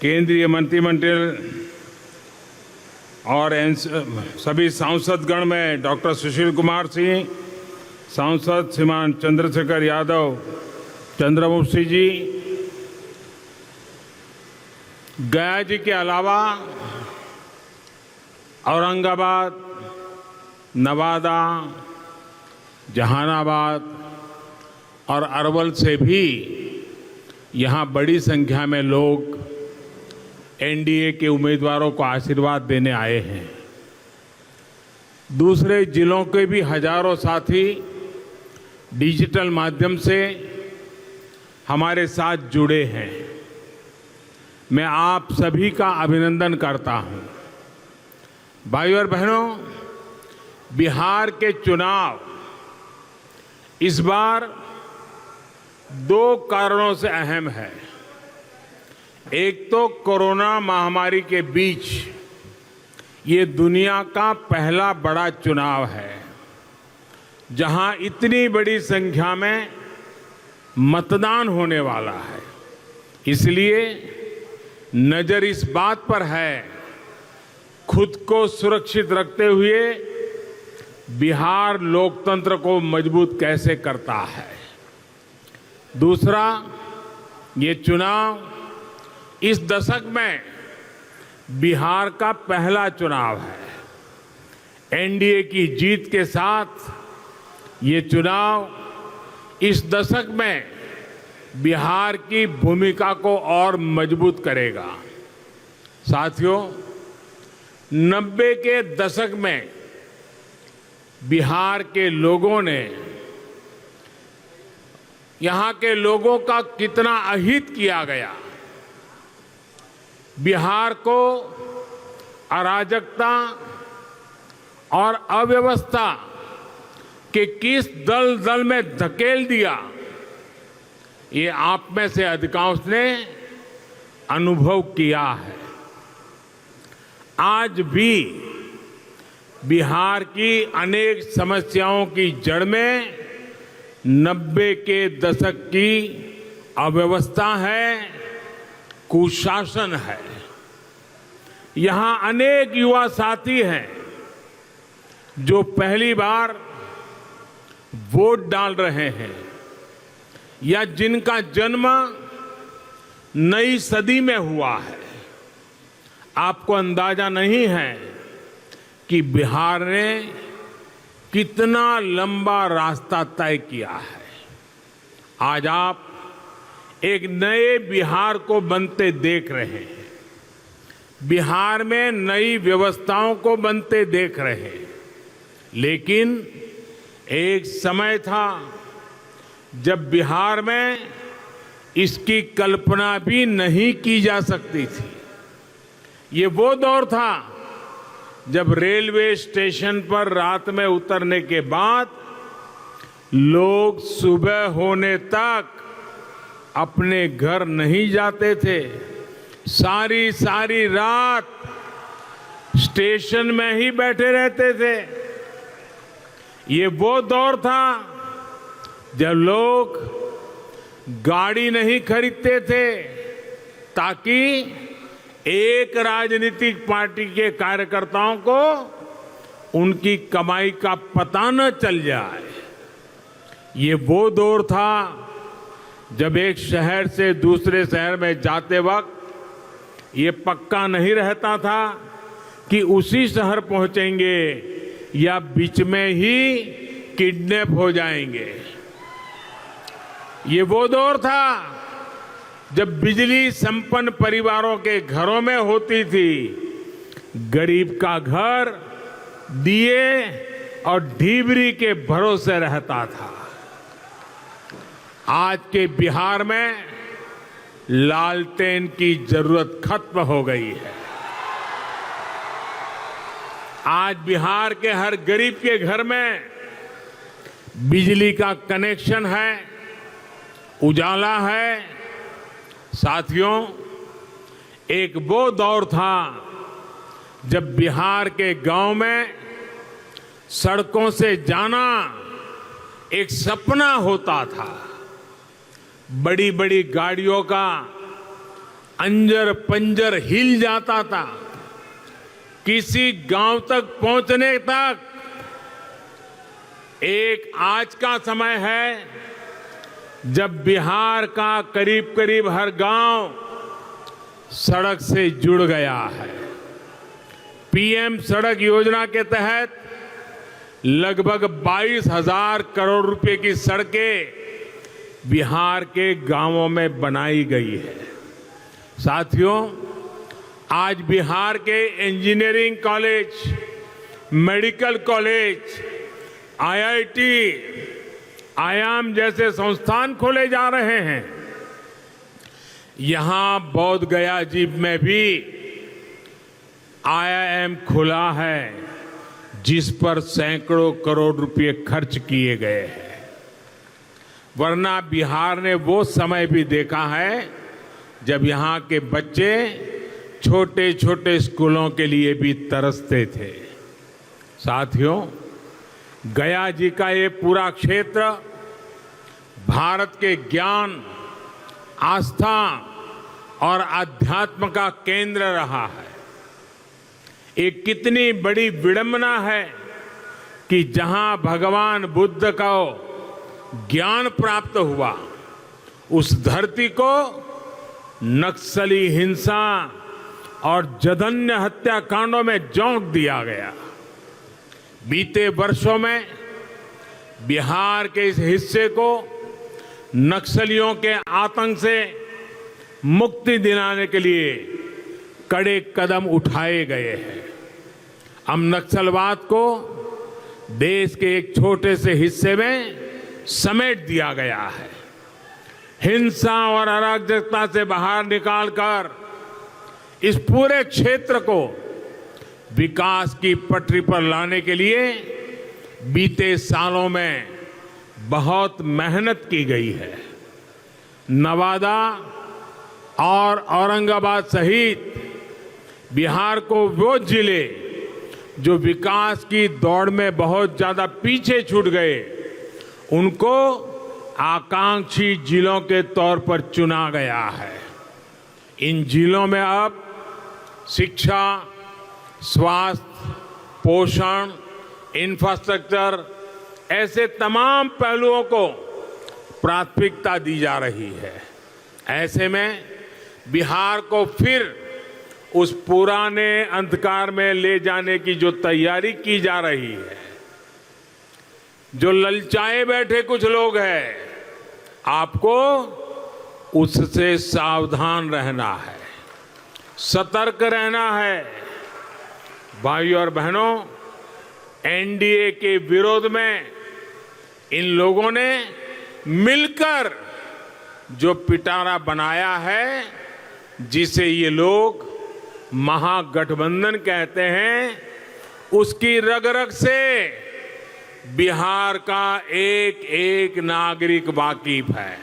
केंद्रीय मंत्रिमंडल और सभी सांसदगण में डॉक्टर सुशील कुमार सिंह, सांसद श्रीमान चंद्रशेखर यादव, चंद्रवंशी जी, गया जी के अलावा औरंगाबाद, नवादा, जहानाबाद और अरवल से भी यहाँ बड़ी संख्या में लोग एनडीए के उम्मीदवारों को आशीर्वाद देने आए हैं। दूसरे जिलों के भी हजारों साथी डिजिटल माध्यम से हमारे साथ जुड़े हैं। मैं आप सभी का अभिनंदन करता हूं। भाइयों और बहनों, बिहार के चुनाव इस बार दो कारणों से अहम है। एक तो कोरोना महामारी के बीच ये दुनिया का पहला बड़ा चुनाव है जहां इतनी बड़ी संख्या में मतदान होने वाला है। इसलिए नजर इस बात पर है खुद को सुरक्षित रखते हुए बिहार लोकतंत्र को मजबूत कैसे करता है। दूसरा, ये चुनाव इस दशक में बिहार का पहला चुनाव है। एनडीए की जीत के साथ ये चुनाव इस दशक में बिहार की भूमिका को और मजबूत करेगा। साथियों, 90 के दशक में बिहार के लोगों ने, यहां के लोगों का कितना अहित किया गया, बिहार को अराजकता और अव्यवस्था के किस दलदल में धकेल दिया, ये आप में से अधिकांश ने अनुभव किया है। आज भी बिहार की अनेक समस्याओं की जड़ में 90 के दशक की अव्यवस्था है, कुशासन है। यहां अनेक युवा साथी हैं जो पहली बार वोट डाल रहे हैं या जिनका जन्म नई सदी में हुआ है। आपको अंदाजा नहीं है कि बिहार ने कितना लंबा रास्ता तय किया है। आज आप एक नए बिहार को बनते देख रहे हैं। बिहार में नई व्यवस्थाओं को बनते देख रहे हैं। लेकिन एक समय था जब बिहार में इसकी कल्पना भी नहीं की जा सकती थी। ये वो दौर था जब रेलवे स्टेशन पर रात में उतरने के बाद लोग सुबह होने तक अपने घर नहीं जाते थे। सारी सारी रात स्टेशन में ही बैठे रहते थे। ये वो दौर था जब लोग गाड़ी नहीं खरीदते थे ताकि एक राजनीतिक पार्टी के कार्यकर्ताओं को उनकी कमाई का पता न चल जाए। ये वो दौर था जब एक शहर से दूसरे शहर में जाते वक्त ये पक्का नहीं रहता था कि उसी शहर पहुंचेंगे या बीच में ही किडनैप हो जाएंगे। ये वो दौर था जब बिजली संपन्न परिवारों के घरों में होती थी। गरीब का घर दिए और ढीबरी के भरोसे रहता था। आज के बिहार में लालटेन की जरूरत खत्म हो गई है। आज बिहार के हर गरीब के घर में बिजली का कनेक्शन है, उजाला है। साथियों, एक वो दौर था जब बिहार के गांव में सड़कों से जाना एक सपना होता था। बड़ी बड़ी गाड़ियों का अंजर पंजर हिल जाता था। किसी गांव तक पहुंचने तक एक आज का समय है जब बिहार का करीब करीब हर गांव सड़क से जुड़ गया है। पीएम सड़क योजना के तहत लगभग 22,000 करोड़ रुपए की सड़कें बिहार के गांवों में बनाई गई है। साथियों, आज बिहार के engineering college, medical college, IIT, IIM जैसे संस्थान खोले जा रहे हैं। यहां बोध गया जी में भी आईआईएम खुला है, जिस पर सैकड़ों करोड़ रुपए खर्च किए गए हैं। वरना बिहार ने वो समय भी देखा है जब यहां के बच्चे छोटे छोटे स्कूलों के लिए भी तरसते थे। साथियों, गया जी का ये पूरा क्षेत्र भारत के ज्ञान, आस्था और अध्यात्म का केंद्र रहा है। एक कितनी बड़ी विडंबना है कि जहां भगवान बुद्ध को ज्ञान प्राप्त हुआ, उस धरती को नक्सली हिंसा और जघन्य हत्याकांडों में झोंक दिया गया। बीते वर्षों में बिहार के इस हिस्से को नक्सलियों के आतंक से मुक्ति दिलाने के लिए कड़े कदम उठाए गए हैं। अब नक्सलवाद को देश के एक छोटे से हिस्से में समेट दिया गया है। हिंसा और अराजकता से बाहर निकालकर इस पूरे क्षेत्र को विकास की पटरी पर लाने के लिए बीते सालों में बहुत मेहनत की गई है। नवादा और औरंगाबाद सहित बिहार को वो जिले जो विकास की दौड़ में बहुत ज्यादा पीछे छूट गए, उनको आकांक्षी जिलों के तौर पर चुना गया है। इन जिलों में अब शिक्षा, स्वास्थ्य, पोषण, इंफ्रास्ट्रक्चर ऐसे तमाम पहलुओं को प्राथमिकता दी जा रही है। ऐसे में बिहार को फिर उस पुराने अंधकार में ले जाने की जो तैयारी की जा रही है, जो ललचाए बैठे कुछ लोग हैं, आपको उससे सावधान रहना है, सतर्क रहना है। भाइयों और बहनों, एनडीए के विरोध में इन लोगों ने मिलकर जो पिटारा बनाया है, जिसे ये लोग महागठबंधन कहते हैं, उसकी रग रग से बिहार का एक एक नागरिक वाकिफ है।